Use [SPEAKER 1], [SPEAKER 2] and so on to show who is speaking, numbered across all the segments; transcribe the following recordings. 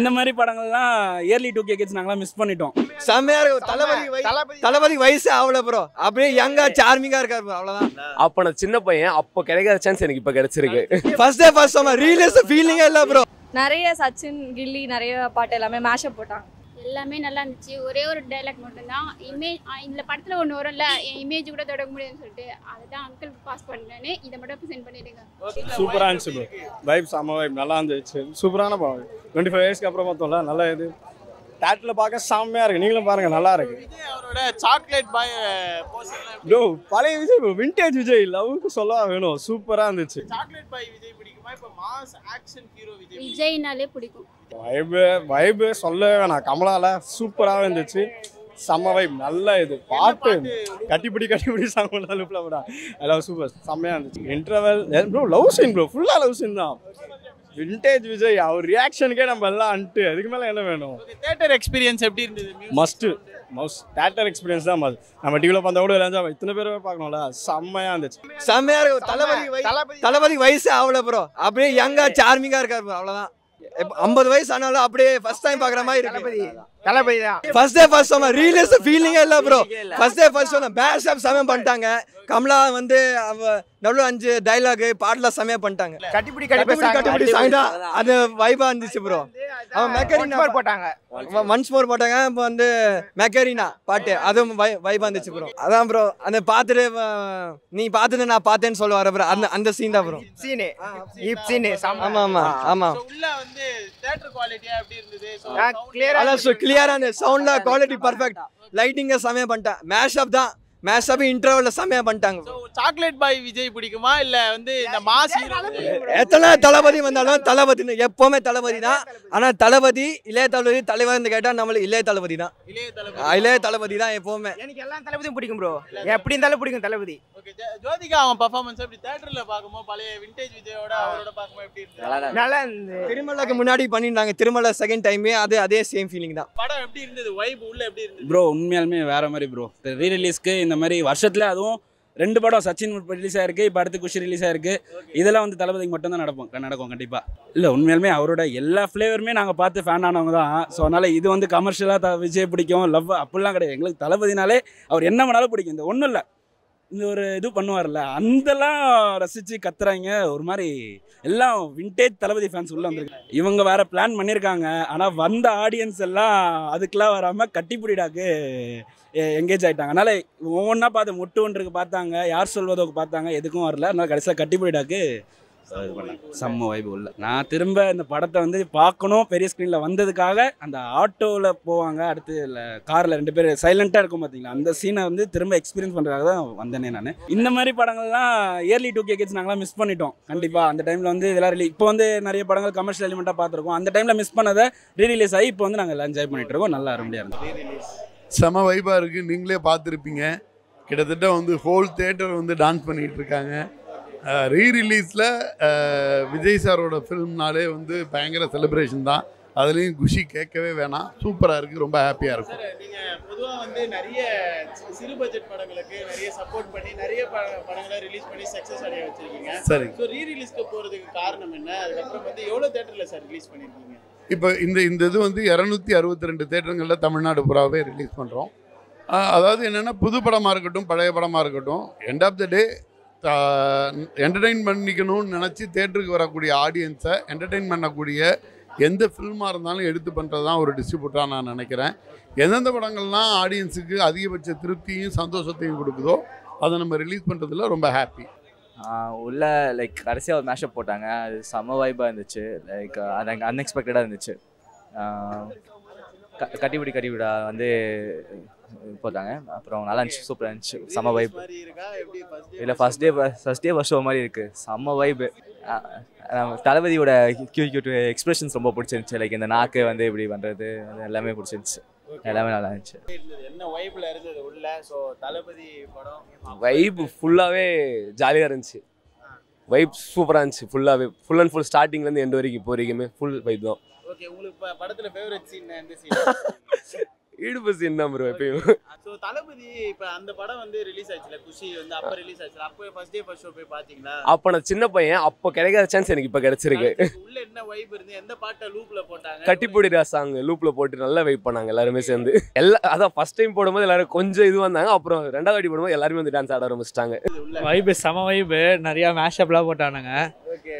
[SPEAKER 1] இந்த மாதிரி படங்கள்லாம் இயர்லி 2K கிட்ஸ் நாங்களாம் மிஸ் பண்ணிட்டோம்.
[SPEAKER 2] செம்மையா இருக்கு. தளபதி வயசு ஆகல ப்ரோ, அப்படியே யங்கா சார்மிங்கா இருக்காரு ப்ரோ, அவ்வளவுதான்.
[SPEAKER 3] அப்ப நான் சின்ன பையன், அப்போ கிடைக்காத சான்ஸ் எனக்கு இப்ப கிடைச்சிருக்கு.
[SPEAKER 2] ஃபர்ஸ்ட் டே ஃபர்ஸ்ட் சம ரீலஸ் ஃபீலிங்கே இல்ல ப்ரோ.
[SPEAKER 4] நிறைய சச்சின் கில்லி நிறைய பாட்டு எல்லாமே மேஷப் போட்டாங்க.
[SPEAKER 5] எல்லாமே நல்லா இருந்துச்சு. ஒரே ஒரு டைலாக் மட்டும்தான் இமேஜ், இந்த படத்தில் ஒன்று வரும்ல, என் இமேஜ் கூட தொட முடியாதுன்னு சொல்லிட்டு அதுதான் அங்கிளுக்கு பாஸ் பண்ணேன்னு இதை மட்டும் சென்ட் பண்ணிடுங்க.
[SPEAKER 1] சூப்பராக இருந்துச்சு ப்ரோ. வைப் செம்ம வைப், நல்லா இருந்துச்சு. சூப்பரான படம். 25 இயர்ஸ்க்கு அப்புறம் பார்த்தோம்ல, நல்லா இது தேட்டரில் பார்க்க செம்மையாக இருக்குது. நீங்களும் பாருங்கள், நல்லா இருக்கு.
[SPEAKER 6] அவரோட சாக்லேட் பாய்
[SPEAKER 1] ப்ரோ பழைய விஜய் ப்ரோ, விண்டேஜ் விஜய், லவ்வுக்கு சொல்லவா வேணும். சூப்பராக இருந்துச்சு.
[SPEAKER 6] சாக்லேட் பாய் விஜய் பிடிக்குமா, இப்போ மாஸ் ஆக்ஷன் ஹீரோ விஜய்
[SPEAKER 5] விஜய்னாலே பிடிக்கும்.
[SPEAKER 1] வைபு சொல்லவே வேணாம். கமலால சூப்பராகவே இருந்துச்சு. செம்ம வைப், நல்ல இது பாட்டு. கட்டிப்பிடி சாங் எல்லாம் சூப்பர், செம்மையாக இருந்துச்சு. Interval bro, love scene bro, ஃபுல்லாக லவ் சீன் தான். விண்டேஜ் விஜய், அவர் ரியாக்ஷனுக்கே நம்ம எல்லாம் அன்ட்டு, அதுக்கு மேலே என்ன வேணும்.
[SPEAKER 6] தியேட்டர் எக்ஸ்பீரியன்ஸ் எப்படி இருந்தது?
[SPEAKER 1] மஸ்ட் தேட்டர் எக்ஸ்பீரியன்ஸ் தான் மஸ்ட். நம்ம டிவியில் பார்த்தா கூட விளையாஞ்சா இத்தனை பேர் பார்க்கணும்ல, செம்மையாக இருந்துச்சு.
[SPEAKER 2] செம்மையா இருக்கு. தளபதி வயசு ஆகல ப்ரோ, அப்படியே யங்கா சார்மிங்கா இருக்காரு ப்ரோ, அவ்வளவுதான். 50 வயசு ஆனாலும் அப்படியே ஃபர்ஸ்ட் டைம் பாக்குற மாதிரி இருக்கு.
[SPEAKER 6] தளபதி தான்
[SPEAKER 2] ஃபர்ஸ்ட் டே ஃபர்ஸ்ட் சம ரீலஸ் ஃபீலிங்கே இல்ல ப்ரோ. ஃபர்ஸ்ட் டே ஃபர்ஸ்ட் சம பேஷப் சமயம் பண்ணிட்டாங்க. கமலா வந்து நடுவுல 5 டைலாக் பாட்டுல சமயம் பண்ணிட்டாங்க. கட்டிப்பிடி சாங் தான் அது வைபா இருந்துச்சு ப்ரோ. அவன் மெக்கரினா
[SPEAKER 6] போட்டாங்க,
[SPEAKER 2] ஒன்ஸ் மோர் போட்டாங்க. இப்போ வந்து மெக்கரினா பாட்டு அதுவும் வைபா இருந்துச்சு ப்ரோ. அதான் ப்ரோ, அந்த பார்த்துட்டு நீ பார்த்துட்டு நான் பார்த்தேன்னு சொல்லுவாரு ப்ரோ, அந்த சீன் தான் ப்ரோ. ஆமா
[SPEAKER 6] உள்ள வந்து தியேட்டர் குவாலிட்டியா எப்படி இருந்தது?
[SPEAKER 2] கிளியரா சவுண்ட்ல குவாலிட்டி பர்ஃபெக்ட். லைட்டிங்க சமயம் பண்ணிட்டேன். மேஷப் தான், மேஷப் இன்டர்வல்ல சமயம் பண்ணிட்டாங்க.
[SPEAKER 6] சாக்லேட் பாய் விஜய் பிடிக்குமா இல்ல வந்து இந்த மாஸ் ஹீரோ?
[SPEAKER 2] எத்தனை தளபதி வந்தாலும் தளபதி எப்பவுமே தளபதி தான். ஆனா தளபதி இளைய தளபதி தலைவர் கேட்டா நம்மளுக்கு இளைய தளபதி தான். இளைய தளபதி தான் எப்பவுமே.
[SPEAKER 7] எனக்கு எல்லா தளபதியும் பிடிக்கும் ப்ரோ, எப்படி இருந்தாலும் பிடிக்கும் தளபதி.
[SPEAKER 6] ஓகே, ஜோதிகா அவன் பெர்ஃபார்மன்ஸ் எப்படி தியேட்டர்ல பாக்கும்போது பழைய விண்டேஜ் விஜயோட அவரோட பாக்கும்போது எப்படி இருந்தது?
[SPEAKER 7] நல்லா இருந்தது.
[SPEAKER 2] திருமலைக்கு முன்னாடி பண்ணிருந்தாங்க, திருமலை செகண்ட் டைமே அதே சேம் ஃபீலிங் தான்.
[SPEAKER 6] படம் எப்படி இருந்தது? வைப் உள்ள எப்படி இருந்தது
[SPEAKER 1] ப்ரோ? உண்மையாலுமே வேற மாதிரி ப்ரோ. ரீ ரிலீஸ்க்கு இந்த மாதிரி வருஷத்துல அதுவும் 2 படம் சச்சின் ரிலீஸ் ஆயிருக்கு, இப்போ அடுத்து குஷி ரிலீஸ் ஆயிருக்கு. இதெல்லாம் வந்து தளபதிக்கு மட்டும் தான் நடக்கும் கண்டிப்பா. இல்லை உண்மையாலுமே அவரோட எல்லா ஃப்ளேவருமே நாங்கள் பார்த்து ஃபேன் ஆனவங்க தான். ஸோ அதனால இது வந்து கமர்ஷியலாக விஜய் பிடிக்கும் லவ் அப்படிலாம் கிடையாது. எங்களுக்கு தளபதினாலே அவர் என்ன வேணாலும் பிடிக்கும். இந்த ஒன்றும் இல்லை, இந்த ஒரு இது பண்ணுவார்ல, அந்தெல்லாம் ரசித்து கத்துறாங்க. ஒரு மாதிரி எல்லாம் விண்டேஜ் தளபதி ஃபேன்ஸ் உள்ளே வந்துருக்கு. இவங்க வேற பிளான் பண்ணியிருக்காங்க, ஆனால் வந்த ஆடியன்ஸ் எல்லாம் அதுக்கெலாம் வராமல் கட்டிப்பிடிடாக்கு எங்கேஜ் ஆகிட்டாங்க. அதனால் ஒவ்வொன்றா பார்த்து மொட்டு ஒன்றுக்கு பார்த்தாங்க, யார் சொல்வதோக்கு பார்த்தாங்க, எதுக்கும் வரல. அதனால் கடைசியில் கட்டிப்பிடிடாக்கு இது பண்ணாங்க. செம்ம வைப்பு உள்ள. நான் திரும்ப இந்த படத்தை வந்து பார்க்கணும் பெரிய ஸ்க்ரீனில் வந்ததுக்காக. அந்த ஆட்டோவில் போவாங்க, அடுத்து இல்லை காரில் 2 பேர் சைலண்ட்டாக இருக்கும் பார்த்தீங்களா, அந்த சீனை வந்து திரும்ப எக்ஸ்பீரியன்ஸ் பண்ணுறதுக்காக தான் வந்தேனே நான். இந்த மாதிரி படங்கள்லாம் இயர்லி 2K கிட்ஸ் நாங்களாம் மிஸ் பண்ணிட்டோம் கண்டிப்பாக. அந்த டைமில் வந்து இதெல்லாம் இப்போ வந்து நிறைய படங்கள் கமர்ஷியல் எலிமெண்ட்டாக பார்த்துருக்கோம். அந்த டைமில் மிஸ் பண்ணதை ரீரிலீஸ் ஆகி இப்போ வந்து நாங்கள் எல்லாம் என்ஜாய் பண்ணிட்டு இருக்கோம். நல்லா அருமையாக இருந்தது.
[SPEAKER 8] செம வைப்பாக இருக்குது. நீங்களே பார்த்துருப்பீங்க, கிட்டத்தட்ட வந்து ஹோல் தேட்டர் வந்து டான்ஸ் பண்ணிகிட்டு இருக்காங்க. ரீ ரிலீஸில் விஜய் சாரோட ஃபிலிம்னாலே வந்து பயங்கர செலிப்ரேஷன் தான். அதுலேயும் குஷி கேட்கவே வேணாம், சூப்பராக இருக்குது, ரொம்ப ஹாப்பியாக இருக்கும்.
[SPEAKER 6] நீங்கள் பொதுவாக வந்து நிறைய சிறு பட்ஜெட் படங்களுக்கு நிறைய சப்போர்ட் பண்ணி நிறைய படங்களை ரிலீஸ் பண்ணி சக்ஸஸ் அடைய வச்சுருக்கீங்க.
[SPEAKER 8] சரி,
[SPEAKER 6] ஸோ ரீ ரிலீஸ்க்கு போகிறதுக்கு காரணம் என்ன? அதுக்கப்புறம் வந்து எவ்வளோ தேட்டரில் சார் ரிலீஸ் பண்ணியிருக்கீங்க?
[SPEAKER 8] இப்போ இந்த இது வந்து 262 தேட்டருங்களில் தமிழ்நாடு பூராவே ரிலீஸ் பண்ணுறோம். அதாவது என்னென்னா, புது படமாக இருக்கட்டும் பழைய படமாக இருக்கட்டும், end of the day entertain பண்ணிக்கணும்னு நினச்சி தேட்டருக்கு வரக்கூடிய ஆடியன்ஸை என்டர்டெயின் பண்ணக்கூடிய எந்த ஃபில்மாக இருந்தாலும் எடுத்து பண்ணுறது தான் ஒரு டிஸ்ட்ரிபியூட்டராக நான் நினைக்கிறேன். எந்தெந்த படங்கள்லாம் ஆடியன்ஸுக்கு அதிகபட்ச திருப்தியும் சந்தோஷத்தையும் கொடுக்குதோ அதை நம்ம ரிலீஸ் பண்ணுறதுல ரொம்ப ஹாப்பி.
[SPEAKER 9] உள்ள லைக் கடைசியாக ஒரு மேஷப் போட்டாங்க, அது செம்ம வைப்பாக இருந்துச்சு. லைக் அது அன்எக்ஸ்பெக்டடாக இருந்துச்சு. கட்டிவிடா வந்து போட்டாங்க, அப்புறம் நல்லா இருந்துச்சு, சூப்பராக இருந்துச்சு, செம்ம வைப். இல்லை ஃபர்ஸ்ட் டே வருஷம் மாதிரி இருக்குது, செம்ம வைப்பு. தளபதியோட கியூட் எக்ஸ்பிரஷன்ஸ் ரொம்ப பிடிச்சிருந்துச்சு. லைக் இந்த நாக்கு வந்து இப்படி பண்ணுறது அது எல்லாமே பிடிச்சிருந்துச்சு, எல்லாமே நல்லா இருந்துச்சு.
[SPEAKER 6] என்ன வைப்பில் இருந்தது உள்ள? ஸோ தளபதி படம்
[SPEAKER 3] வைப் ஃபுல்லாகவே ஜாலியாக இருந்துச்சு. வைப் சூப்பராக இருந்துச்சு. ஃபுல்லாகவே ஃபுல் அண்ட் ஃபுல் ஸ்டார்டிங்லேருந்து எண்ட் வரைக்கும் இப்போ வரைக்குமே ஃபுல் வைப் தான்.
[SPEAKER 6] ஓகே, உங்களுக்கு படத்தில் ஃபேவரட் சீன் எந்த சீன்?
[SPEAKER 3] இடுப்பு சீன் தான் ப்ரோ எப்பயும்.
[SPEAKER 6] ஸோ தளபதி இப்போ அந்த படம் வந்து ரிலீஸ் ஆச்சுல, குஷி வந்து அப்போ ரிலீஸ் ஆச்சுல, அப்போ ஃபர்ஸ்ட் டே ஃபர்ஸ்ட் ஷோ போய் பார்த்தீங்களா?
[SPEAKER 3] அப்போ நான் சின்ன பையன், அப்போ கிடைக்காத சான்ஸ் எனக்கு இப்போ கிடைச்சிருக்கு.
[SPEAKER 6] உள்ள என்ன வைப் இருந்து எந்த பாட்டை லூப்ல போட்டாங்க?
[SPEAKER 3] கட்டிப்பொடிடா சாங் லூப்ல போட்டு நல்லா வெயிட் பண்ணாங்க எல்லாருமே சேர்ந்து. அதான் ஃபர்ஸ்ட் டைம் போடும்போது எல்லாரும் கொஞ்சம் இது வந்தாங்க, அப்புறம் ரெண்டாவது வாட்டி போடும்போது எல்லாருமே வந்து டான்ஸ் ஆட ஆரம்பிச்சிட்டாங்க.
[SPEAKER 10] வைபு செம வைபு, நிறையா மேஷப்லாம் போட்டானுங்க.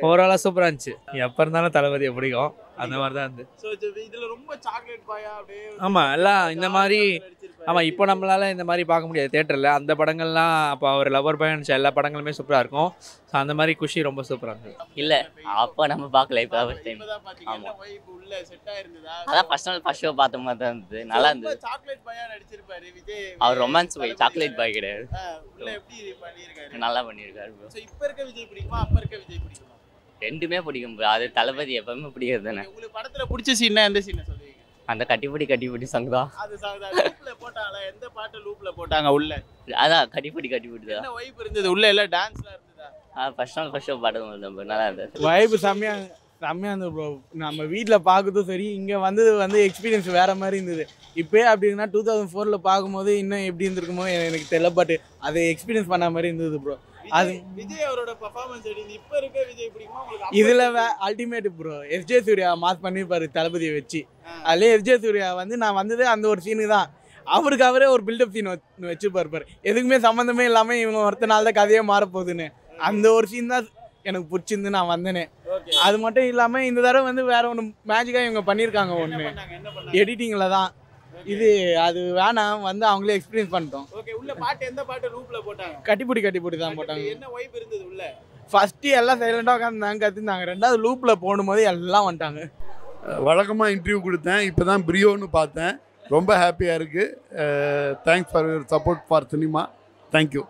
[SPEAKER 10] ஓவராலாக சூப்பராக இருந்துச்சு. எப்போ இருந்தாலும் தளபதியை பிடிக்கும், அந்த மாதிரி தான் இருந்து.
[SPEAKER 6] ஸோ இதில் ரொம்ப சாக்லேட் பாயா அப்படியே.
[SPEAKER 10] ஆமாம், எல்லாம் இந்த மாதிரி. ஆமாம், இப்போ நம்மளால இந்த மாதிரி பார்க்க முடியாது தேட்டரில். அந்த படங்கள்லாம் அப்போ அவர் லவர் பாய் நினச்ச எல்லா படங்களுமே சூப்பராக இருக்கும். ஸோ அந்த மாதிரி குஷி ரொம்ப சூப்பராக இருந்தது.
[SPEAKER 11] இல்லை அப்போ நம்ம பார்க்கல, இப்போ ஃபர்ஸ்ட் டைம்.
[SPEAKER 6] ஆமாம், வைப் உள்ள செட் ஆயிருந்ததா?
[SPEAKER 11] அதான் ஃபர்ஸ்ட் நாள் ஃபர்ஸ்ட் ஷோ பார்த்த மாதிரி தான் இருந்தது, நல்லா இருந்தது.
[SPEAKER 6] சாக்லேட் பாயா நடிச்சிருப்பாரு விஜய்.
[SPEAKER 11] அவர் ரொமான்ஸ் பாய், சாக்லேட் பாய் கிடையாது.
[SPEAKER 6] உள்ள எப்படி பண்ணியிருக்காரு?
[SPEAKER 11] நல்லா பண்ணியிருக்காரு ப்ரோ.
[SPEAKER 6] ஸோ இப்போ இருக்க விஜய் பிடிக்குமா அப்போ இருக்க விஜய் பிடிக்குமா?
[SPEAKER 11] ரெண்டுமே பிடிக்கும் ப்ரோ. அது தளபதி எப்பவுமே பிடிக்கிறது தானே.
[SPEAKER 6] உங்களுக்கு படத்தில் பிடிச்ச சீன்னா எந்த சீனை சொல்லுவீங்க?
[SPEAKER 11] அந்த கட்டிப்பிடி சாங் தான்.
[SPEAKER 6] அது லூப்ல போட்டாங்களா? எந்த பாட்டு லூப்ல போட்டாங்க உள்ள?
[SPEAKER 11] அதான் கட்டிப்பிடி தான்.
[SPEAKER 6] என்ன வைப் இருந்தது உள்ள? எல்லாம் டான்ஸ்லாம் இருந்ததா?
[SPEAKER 11] ஃபர்ஸ்ட் நாள் ஃபர்ஸ்ட் ஷோ பாடுறது நல்லா இருந்தது.
[SPEAKER 7] வைபு செம்மையாக இருந்தது ப்ரோ. நம்ம வீட்டில் பார்க்கறதும் சரி, இங்கே வந்து எக்ஸ்பீரியன்ஸ் வேறு மாதிரி இருந்தது. இப்போயே அப்படின்னா 2004 பார்க்கும்போது இன்னும் எப்படி இருந்திருக்குமோ எனக்கு தெரியல. பட் அதை எக்ஸ்பீரியன்ஸ் பண்ண மாதிரி இருந்தது ப்ரோ. அது
[SPEAKER 6] விஜய் அவரோட பெர்ஃபார்மன்ஸ் எப்படி இப்போ இருக்க விஜய் பிடிக்குமா உங்களுக்கு?
[SPEAKER 7] இதில் ultimate bro. S J Suryah mass பண்ணிப்பாரு தளபதியை வச்சு. அதுலேயே எஸ்ஜே சூர்யா நான் வந்தது அந்த ஒரு சீனு தான். அவருக்கு அவரே ஒரு பில்டப் சீன் வச்சுப்பாரு பாரு. எதுக்குமே சம்மந்தமே இல்லாமல் இவங்க ஒருத்த நாள் தான் கதையே மாறப்போகுதுன்னு அந்த ஒரு சீன் தான் எனக்கு பிடிச்சிருந்து நான் வந்தேனே. அது மட்டும் இல்லாமல் இந்த தடவை வேற ஒன்று மேஜிக்காக இவங்க பண்ணியிருக்காங்க. ஒன்று எடிட்டிங்கில் தான் இது. அது வேணாம், அவங்களே எக்ஸ்பீரியன்ஸ் பண்ணிட்டோம்.
[SPEAKER 6] ஓகே, உள்ள பாட்டு எந்த பாட்டு லூப்ல போட்டாங்க?
[SPEAKER 7] கட்டிப்பிடி தான் போட்டாங்க.
[SPEAKER 6] என்ன வைப் இருந்தது உள்ள?
[SPEAKER 7] ஃபர்ஸ்ட் எல்லாம் சைலண்டாக உட்காந்துருந்தாங்க, கற்றுந்தாங்க. ரெண்டாவது லூப்பில் போடும்போது எல்லாம் வந்துட்டாங்க.
[SPEAKER 8] வழக்கமாக இன்டர்வியூ கொடுத்தேன், இப்போ தான் பிரியோன்னு பார்த்தேன். ரொம்ப ஹாப்பியாக இருக்குது. Thanks for your support for cinema. Thank you.